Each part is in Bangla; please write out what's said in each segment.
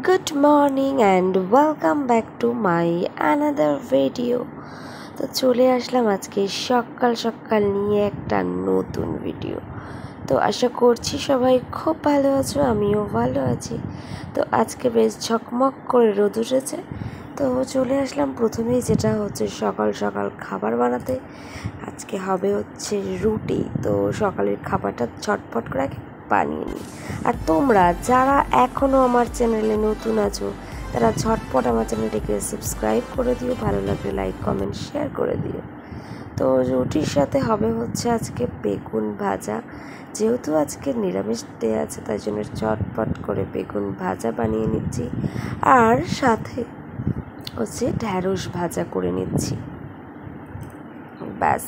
Good morning and welcome back to my another video. তো চলে আসলাম আজকে সকাল সকাল নিয়ে একটা নতুন ভিডিও। তো আশা করছি সবাই খুব ভালো আছো, আমিও ভালো আছি। তো আজকে বেশ ঝকমক করে রোদ উঠেছে। তো চলে আসলাম প্রথমেই যেটা হচ্ছে সকাল সকাল খাবার বানাতে। আজকে হবে হচ্ছে রুটি। তো সকালের খাবারটা ঝটপট করে বানিয়ে নিই। আর তোমরা যারা এখনও আমার চ্যানেলে নতুন আছো তারা ঝটপট আমার চ্যানেলটিকে সাবস্ক্রাইব করে দিও, ভালো লাগলে লাইক কমেন্ট শেয়ার করে দিও। তো রুটির সাথে হবে হচ্ছে আজকে বেগুন ভাজা। যেহেতু আজকে নিরামিষ ডে আছে তাই জন্য চটপট করে বেগুন ভাজা বানিয়ে নিচ্ছি, আর সাথে হচ্ছে ঢ্যাঁড়স ভাজা করে নিচ্ছি। ব্যাস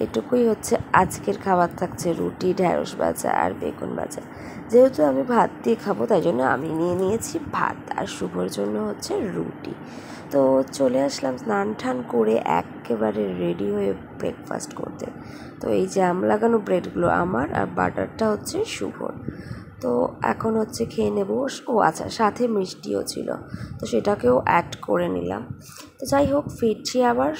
এটুকুই হচ্ছে আজকের খাবার থাকছে, রুটি, ঢ্যাঁড়স ভাজা আর বেগুন ভাজা। যেহেতু আমি ভাত দিয়ে খাবো তাই জন্য আমি নিয়ে নিয়েছি ভাত, আর শুভর জন্য হচ্ছে রুটি। তো চলে আসলাম স্নান টান করে একেবারে রেডি হয়ে ব্রেকফাস্ট করতে। তো এই জ্যাম লাগানো ব্রেডগুলো আমার, আর বাটারটা হচ্ছে শুভর। তো এখন হচ্ছে খেয়ে নেব। ও আচ্ছা, সাথে মিষ্টিও ছিল, তো সেটাকেও অ্যাড করে নিলাম। তো যাই হোক, ফিরছি আবার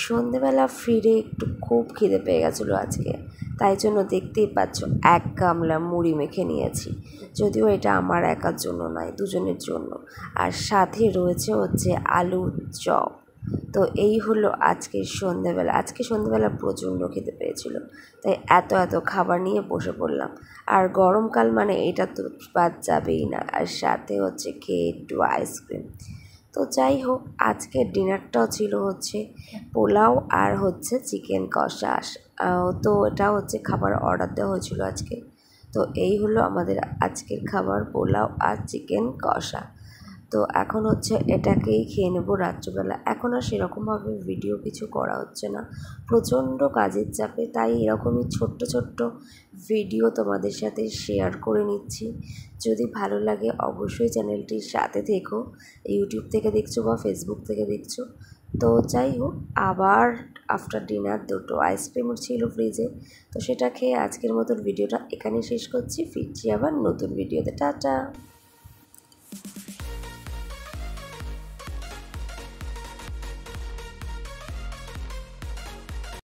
সন্ধেবেলা ফিরে একটু খুব খিদে পেয়ে গেছিলো আজকে, তাই জন্য দেখতেই পাচ্ছ এক গামলা মুড়ি মেখে নিয়েছি। যদিও এটা আমার একার জন্য নয়, দুজনের জন্য। আর সাথে রয়েছে হচ্ছে আলুর চপ। তো এই হলো আজকে সন্ধেবেলা প্রচণ্ড খেতে পেয়েছিল, তাই এত খাবার নিয়ে বসে পড়লাম। আর গরমকাল মানে এটা তো বাদ যাবেই না, আর সাথে হচ্ছে খেয়ে একটু আইসক্রিম। তো যাই হোক, আজকের ডিনারটাও ছিল হচ্ছে পোলাও আর হচ্ছে চিকেন কষা। তো এটা হচ্ছে খাবার অর্ডার দেওয়া হয়েছিল আজকে। তো এই হলো আমাদের আজকের খাবার, পোলাও আর চিকেন কষা। তো এখন হচ্ছে এটাকেই খেয়ে নেবো রাত্রিবেলা। এখন আর সেরকমভাবে ভিডিও কিছু করা হচ্ছে না, প্রচণ্ড কাজের চাপে, তাই এরকমই ছোট্ট ভিডিও তোমাদের সাথে শেয়ার করে নিচ্ছি। যদি ভালো লাগে অবশ্যই চ্যানেলটির সাথে থেকো, ইউটিউব থেকে দেখছো বা ফেসবুক থেকে দেখছো। তো যাই হোক, আবার আফটার ডিনার দুটো আইসক্রিম ছিল ফ্রিজে, তো সেটা খেয়ে আজকের মতন ভিডিওটা এখানে শেষ করছি। ফিরছি আবার নতুন ভিডিওতে। টাটা।